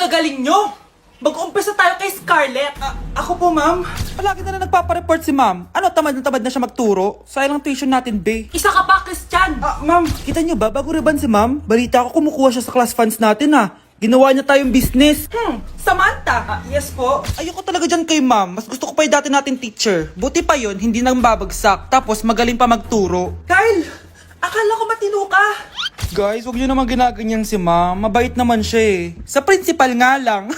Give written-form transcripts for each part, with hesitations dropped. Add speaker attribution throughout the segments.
Speaker 1: gagaling nyo? Mag-umpisa tayo kay Scarlett.
Speaker 2: Ako po, ma'am. Palagi na nagpapareport si ma'am. Ano, tamad na tamad na siya magturo? Sayang lang tuition natin, be.
Speaker 1: Isa ka pa, Christian.
Speaker 2: Ma'am, kita niyo ba, bago riban si ma'am, balita ko kumukuha siya sa class funds natin, ha. Ginawa niya tayong business.
Speaker 1: Samantha.
Speaker 2: Yes po. Ayoko talaga dyan kay ma'am. Mas gusto ko pa yung dati natin teacher. Buti pa yon, hindi nang babagsak. Tapos magaling pa magturo.
Speaker 1: Kyle, akala ko matino ka.
Speaker 2: Guys, huwag niyo naman ginaganyan si ma'am. Mabait naman siya eh. Sa principal nga lang.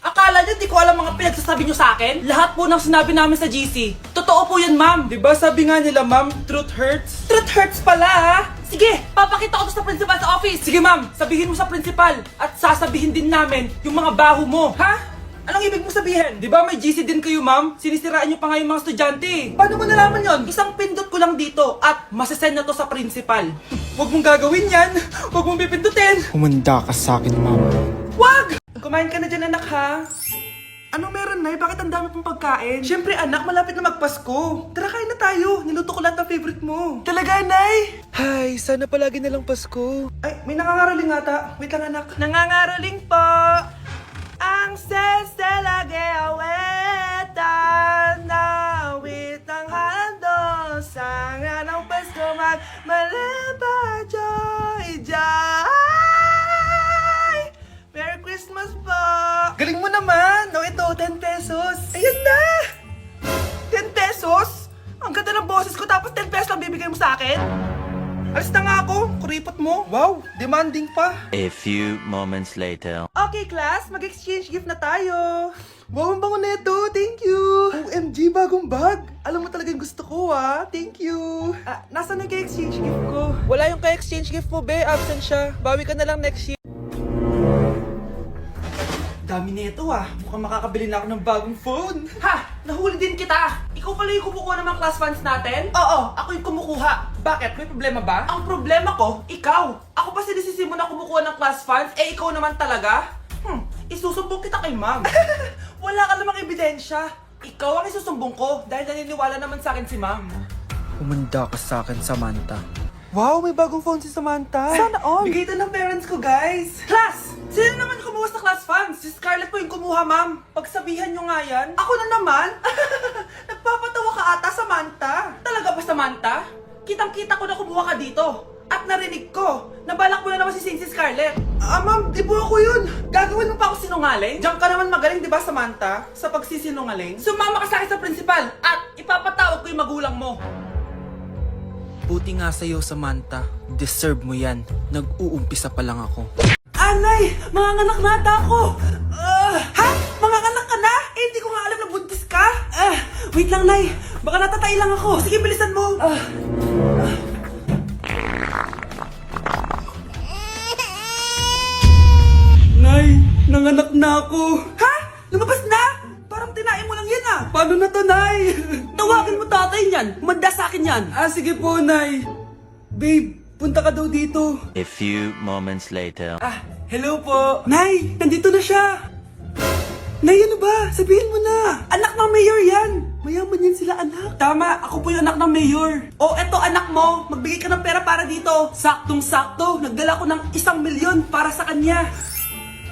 Speaker 1: Akala niyo di ko alam mga pinagsasabi niyo sa akin? Lahat po ng sinabi namin sa GC. Totoo po yan, ma'am.
Speaker 2: Diba sabi nga nila, ma'am, truth hurts?
Speaker 1: Truth hurts pala, ha? Sige, papakita ko to sa principal sa office. Sige, ma'am, sabihin mo sa principal. At sasabihin din namin yung mga baho mo. Ha? Anong ibig mo sabihin?
Speaker 2: Di ba may GC din kayo, ma'am? Sinisiraan niyo pa nga yung mga estudyante.
Speaker 1: Paano mo nalaman yon? Isang pindot ko lang dito at masasend na to sa principal.
Speaker 2: Huwag mong gagawin yan. Huwag mong pipindutin. Humanda ka sa akin, ma'am.
Speaker 1: Wag! Kumain ka na dyan, anak, ha? Ano meron, Nay? Bakit ang dami pong pagkain? Siyempre, anak, malapit na magpasko. Tara, kain na tayo. Niluto ko lahat ng favorite mo. Talaga, Nay?
Speaker 2: Ay, sana palagi na lang Pasko.
Speaker 1: Ay, may nangangaraling ata. Wait lang, anak. Nangangaraling po. Ang seselage awetan na witang handol sa nga ng Pasko magmalaba joy joy. Merry Christmas po! Galing mo naman! No, ito, 10 pesos. Ayan na! 10 pesos? Ang ganda ng boses ko tapos 10 pesos lang bibigay mo sa akin? Alis na nga ako, kuripot mo.
Speaker 2: Wow, demanding pa.
Speaker 3: A few moments later.
Speaker 1: Okay, class, mag-exchange gift na tayo.
Speaker 2: Wow, ang bango neto. Thank you. OMG, bagong bag. Alam mo talagang gusto ko, ah. Thank you.
Speaker 1: Nasaan na exchange gift ko?
Speaker 2: Wala yung ka-exchange gift mo, be. Absent siya. Bawi ka na lang next year. Dami nito, ah. Mukhang makakabili na ako ng bagong phone.
Speaker 1: Ha! Nahuli din kita! Ikaw pala yung kumukuha ng mga class funds natin? Oo, ako yung kumukuha.
Speaker 2: Bakit? May problema ba?
Speaker 1: Ang problema ko, ikaw. Ako pa sinisisi mo na kumukuha ng class funds, eh ikaw naman talaga? Isusumbong kita kay ma'am. Wala ka namang ebidensya. Ikaw ang isusumbong ko dahil naniniwala naman sa akin si ma'am.
Speaker 2: Humanda ka sa akin, Samantha. Wow, may bagong phone si Samantha.
Speaker 1: Sana all.
Speaker 2: Bigay ito ng parents ko, guys.
Speaker 1: Class! Sino naman yung kumuha sa class funds? Si Scarlett po yung kumuha, ma'am. Pagsabihan nyo nga yan. Ako na naman? Nagpapatawa ka ata, Samantha. Talaga ba, Samantha? Kitang-kita ko na kumuha ka dito. At narinig ko, nabalak mo na naman si Scarlett. Ma'am, di po ako yun. Gagawin mo pa ako sinungaling? Diyan ka naman magaling, di ba, Samantha? Sa pagsisinungaling? Sumama ka sa akin sa principal at ipapatawag ko yung magulang mo.
Speaker 2: Buti nga sa'yo, Samantha. Deserve mo yan. Nag-uumpisa pa lang ako.
Speaker 1: Anay! Manganganak na ata ako! Ha? Manganganak ka na? Eh, hindi ko nga alam na buntis ka. Wait lang, Nay. Baka natatay lang ako. Sige, bilisan mo.
Speaker 2: Nay, nanganak na ako.
Speaker 1: Ha? Lumabas na? Parang tinain mo lang yan, ah.
Speaker 2: Paano na to, Nay?
Speaker 1: Tawagin mo tatay niyan. Manda sa akin yan.
Speaker 2: Sige po, Nay. Babe, punta ka daw dito.
Speaker 3: A few moments later.
Speaker 2: Hello po.
Speaker 1: Nay, nandito na siya. Nay, ano ba? Sabihin mo na. Anak ng mayor yan. Mayaman yan sila, anak. Tama, ako po yung anak ng mayor. O, eto anak mo. Magbigay ka ng pera para dito. Saktong-sakto. Nagdala ko ng 1,000,000 para sa kanya.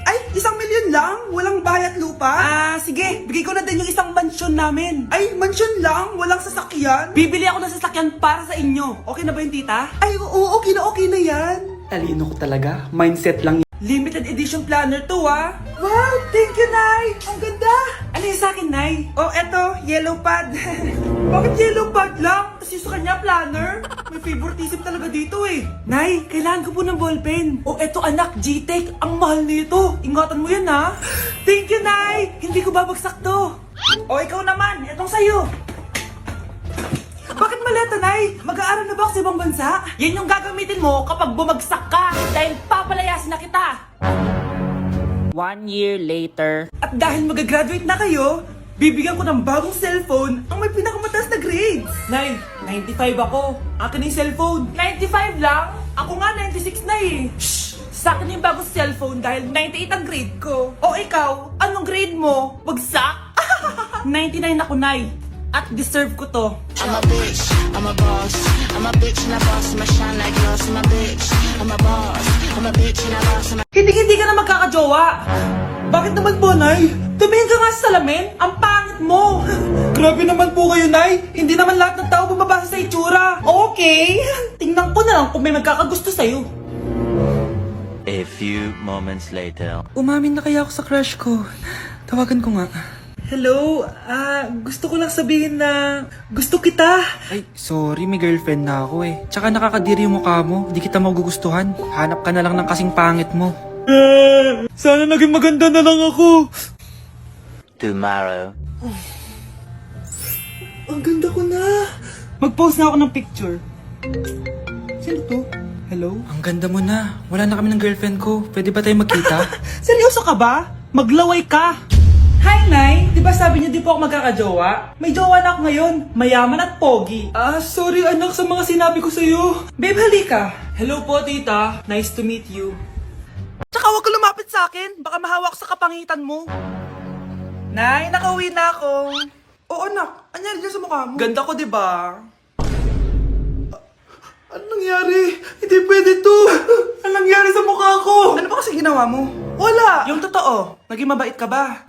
Speaker 1: Ay, 1,000,000 lang? Walang bahay at lupa? Sige. Bigay ko na din yung isang mansyon namin. Ay, mansyon lang? Walang sasakyan? Bibili ako ng sasakyan para sa inyo. Okay na ba yung tita? Ay, oo. Okay na yan.
Speaker 2: Talino ko talaga. Mindset lang.
Speaker 1: Limited edition planner to, ah. Wow, thank you, Nay. Ang ganda. Ano yung sa akin, Nay? Oh, eto, yellow pad. Bakit yellow pad lang? Tapos yung sa kanya, planner? May favoritism talaga dito, eh. Nay, kailangan ko po ng ballpen. Oh, eto, anak, G-Tech. Ang mahal nito. Ingatan mo yan, ha? Thank you, Nay. Hindi ko babagsak to. Oh, ikaw naman. Etong sa'yo. Bakit maleta, Nay? Mag-aaral na ba ako sa ibang bansa? Yan yung gagamitin mo kapag bumagsak ka dahil papalayasin na kita.
Speaker 3: 1 year later.
Speaker 1: At dahil mag-graduate na kayo, bibigyan ko ng bagong cellphone ang may pinakamataas na grades. Nay, 95 ako. Akin na yung cellphone. 95 lang? Ako nga 96 na eh. Shh! Sa akin yung bagong cellphone dahil 98 ang grade ko. O ikaw, anong grade mo? Bagsak? 99 ako, Nay. At deserve ko to.
Speaker 4: I'm a bitch, I'm a boss. I'm a bitch and a boss, I'm a shine like gloss. I'm a bitch, I'm a boss. I'm a bitch and a boss.
Speaker 1: Hindi ka na magkakajowa. Bakit naman po, Nay? Tumingin ka nga sa salamin. Ang pangit mo. Grabe naman po kayo, Nay. Hindi naman lahat ng tao bumabasa sa itsura. Okay. Tingnan ko na lang kung may magkakagusto sa'yo.
Speaker 3: A few moments later.
Speaker 2: Umamin na kaya ako sa crush ko. Tawagan ko nga.
Speaker 1: Hello, gusto ko lang sabihin na gusto kita.
Speaker 2: Ay, sorry, may girlfriend na ako eh. Tsaka nakakadiri yung mukha mo. Di kita magugustuhan. Hanap ka na lang ng kasing pangit mo.
Speaker 1: Sana naging maganda na lang ako.
Speaker 3: Tomorrow.
Speaker 1: Ang ganda ko na. Mag-post na ako ng picture. Sino to? Hello?
Speaker 2: Ang ganda mo na. Wala na kami ng girlfriend ko. Pwede ba tayo magkita?
Speaker 1: Seryoso ka ba? Maglaway ka. Hi, Nay! Di ba sabi niyo di po ako magkakajowa? May jowa na ako ngayon. Mayaman at pogi. Sorry anak sa mga sinabi ko sa'yo. Babe, halika. Hello po, tita. Nice to meet you.
Speaker 2: Tsaka huwag ka lumapit sa akin. Baka mahawak sa kapangitan mo. Nay, nakauwi na ako. Oo, anak. Anyari dyan sa mukha mo?
Speaker 1: Ganda ko, di ba? Anong nangyari? Hindi pwede to. Anong nangyari sa mukha ko?
Speaker 2: Ano ba kasi ginawa mo?
Speaker 1: Wala.
Speaker 2: Yung totoo, naging mabait ka ba?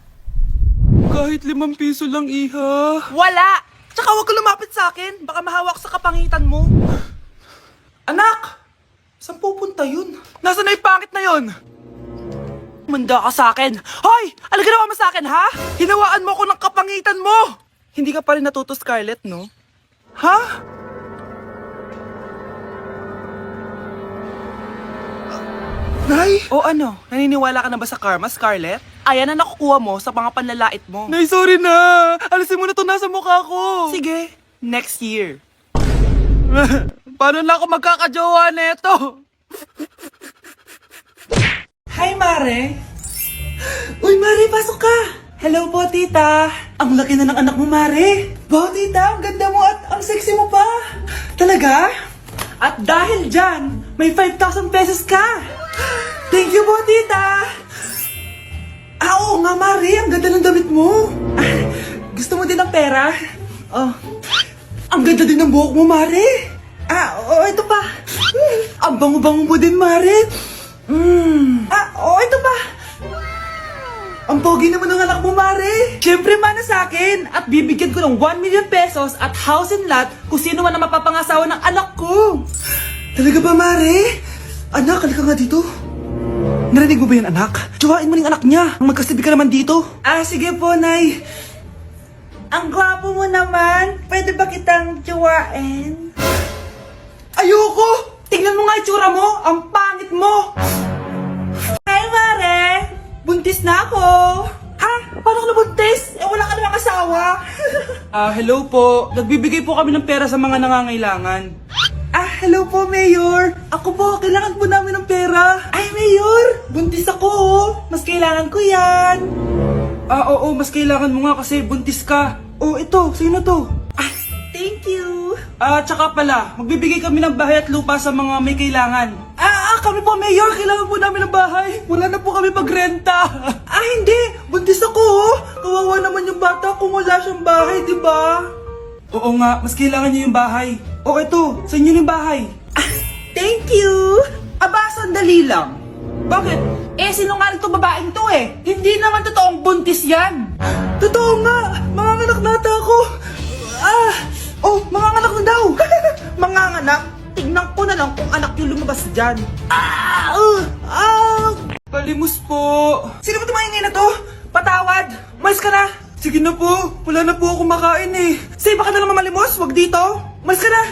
Speaker 1: Kahit 5 piso lang, iha.
Speaker 2: Wala! Tsaka huwag ka lumapit sa akin. Baka mahawak sa kapangitan mo.
Speaker 1: Anak! Saan pupunta yun?
Speaker 2: Nasaan na yung pangit na yun? Manda ka sa akin. Hoy! Ano ginawa mo sa akin, ha? Hinawaan mo ako ng kapangitan mo! Hindi ka pa rin natuto, Scarlett, no? Ha?
Speaker 1: Nay!
Speaker 2: O ano? Naniniwala ka na ba sa karma, Scarlett? Ayan na nakukuha mo sa mga panlalait mo.
Speaker 1: Nay, sorry na! Alisin mo na to nasa mukha ko!
Speaker 2: Sige, next year.
Speaker 1: Paano na ako magkakajowa neto? Hi, Mare! Uy, Mare, pasok ka! Hello po, tita! Ang laki na ng anak mo, Mare! Wow, tita, ang ganda mo at ang sexy mo pa! Talaga? At dahil dyan, may 5,000 pesos ka! Thank you po, tita! Oo nga, Mare, ang ganda ng damit mo! Gusto mo din ng pera? Oh, ang ganda din ng buhok mo, Mare! Oo, ito pa! Ang bango-bango mo din, Mare! Ito pa! Ang pogi naman ng anak mo, Mare! Siyempre, mana sa akin! At bibigyan ko ng 1 million pesos at house and lot kung sino man ang mapapangasawa ng anak ko! Talaga ba, Mare? Anak, halika nga dito. Narinig mo ba yun, anak? Tsuhain mo ng anak niya. Ang magkasabi ka naman dito. Sige po, Nay. Ang gwapo mo naman. Pwede ba kitang tsuhain? Ayoko! Tingnan mo nga itsura mo. Ang pangit mo. Hi, Mare. Buntis na ako. Ha? Paano ka nabuntis? Wala ka namang asawa. Hello po. Nagbibigay po kami ng pera sa mga nangangailangan. Hello po, Mayor. Ako po, kailangan po namin ng pera. Ay, Mayor, buntis ako, oh. Mas kailangan ko yan. Oo, mas kailangan mo nga kasi buntis ka. Ito, sino to? Thank you. Tsaka pala, magbibigay kami ng bahay at lupa sa mga may kailangan. Kami po, Mayor, kailangan po namin ng bahay. Wala na po kami pagrenta. Hindi, buntis ako, oh. Kawawa naman yung bata kung wala siyang bahay, di ba? Oo nga, mas kailangan niyo yung bahay. Ito, sa inyo yung bahay. Thank you! Sandali lang. Bakit? Sinungaling to babaeng to eh. Hindi naman totoong buntis yan. Totoo nga, manganganak nata ako. Manganganak na daw. Manganganak? Tingnan ko na lang kung anak yung lumabas dyan. Palimos po. Sino ba tumahingay na to? Patawad. Umalis ka na. Sige na po, wala na po ako makain eh. Say, baka na lang mamalimos, wag dito. Umalis ka na.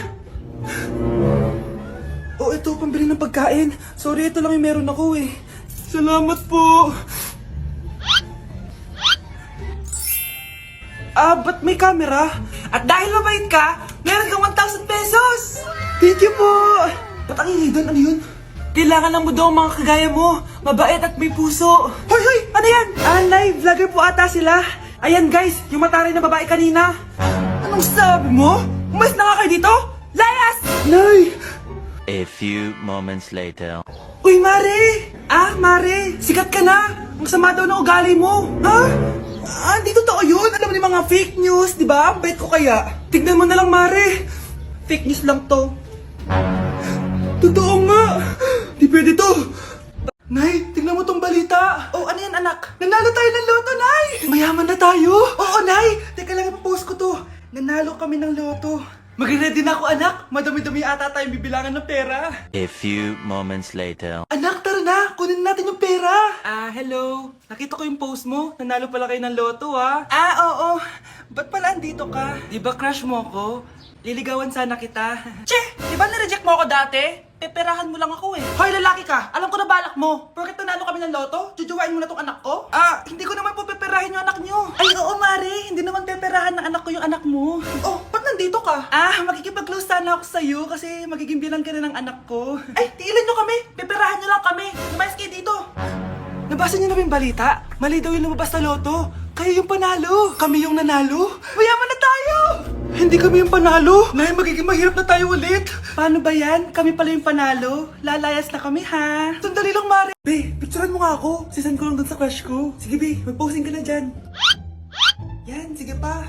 Speaker 1: Ito, pambili ng pagkain. Sorry, ito lang yung meron ako eh. Salamat po. Ba't may camera? At dahil mabait ka, meron kang 1,000 pesos. Thank you po. Ba't ang ingay doon? Ano yun? Kailangan lang mo daw ang mga kagaya mo. Mabait at may puso. Hoy! Ano yan? Live vlogger po ata sila. Ayan guys, yung mataray na babae kanina. Anong sabi mo? Umalis na nga kayo dito? Layas! Nay!
Speaker 3: A few moments later.
Speaker 1: Uy, Mare! Mare, sikat ka na! Ang sama daw ng ugali mo! Hindi totoo yun! Alam mo yung mga fake news, di ba? Bait ko kaya. Tignan mo na lang, Mare! Fake news lang to. Totoo nga! Di pwede to!
Speaker 2: Nay, tingnan mo tong balita. Oh, ano yan, anak? Nanalo tayo ng loto, Nay! Mayaman na tayo? Oo, Nay! Teka lang, ipapost ko to. Nanalo kami ng loto. Mag-ready na ako, anak. Madami-dami ata tayong bibilangan ng pera.
Speaker 3: A few moments later.
Speaker 2: Anak, tara na! Kunin natin yung pera! Hello. Nakita ko yung post mo. Nanalo pala kayo ng loto, ha? Oo. Ba't pala andito ka? Di ba crush mo ko? Liligawan sana kita. Che! Di ba nireject mo ako dati? Peperahan mo lang ako eh. Hoy, lalaki ka! Alam ko na balak mo. Porket nanalo kami ng loto, jujuwain mo na tong anak ko? Hindi ko naman po peperahin yung anak nyo. Ay, oo, Mari. Hindi naman peperahan ng anak ko yung anak mo. Oh, ba't nandito ka? Makikipag-close sana ako sa'yo kasi magiging bilang ka na ng anak ko. Ay, tiilan nyo kami. Peperahan nyo lang kami. Lumayas kayo dito. Nabasa niyo na ba yung balita? Mali daw yung lumabas na loto. Kayo yung panalo. Kami yung nanalo. Mayaman na tayo! Hindi kami yung panalo. Nay, magiging mahirap na tayo ulit. Paano ba yan? Kami pala yung panalo. Lalayas na kami, ha? Sandali lang, Mari. Be, picturean mo nga ako. Sisan ko lang dun sa crush ko. Sige, Be. Mag-posing ka na dyan. Yan, sige pa.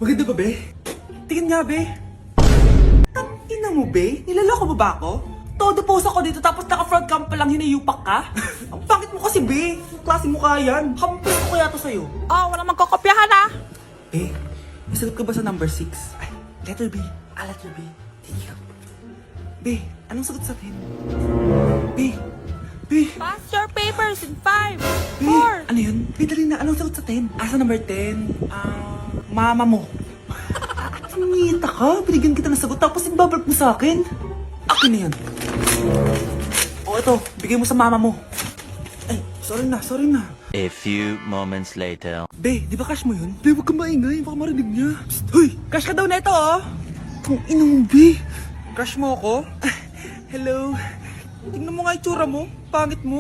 Speaker 2: Maganda ba, Be? Tingin nga, Be. Ina mo, Be? Nilaloko mo ba ako? Todo pose ako dito tapos naka-front cam pa lang hinayupak ka? Ang pangit mo kasi, Be. Yung klase mukha yan. Hampis ko kaya to sa'yo.
Speaker 4: Wala magkokopyahan ah.
Speaker 2: Be, nasagot ka ba sa number 6? Ay, letter B. Letter B. Thank you. Be, anong sagot sa akin? Be,
Speaker 4: Pass your papers in 5,
Speaker 2: Be, ano yun? Be, dali na. Anong sagot sa 10? Sa number 10? Mama mo. Tumita ka. Binigyan kita ng sagot tapos ibabalik mo sa akin. Akin na yun. Ito. Bigay mo sa mama mo. Ay, sorry na.
Speaker 3: A few moments later.
Speaker 2: Be, di ba crush mo yun? Be, huwag kang maingay. Baka marinig niya. Psst, hoy! Crush ka daw na ito, oh! Kung ina mo, Be. Crush mo ako? Hello? Tingnan mo nga itsura mo. Pangit mo.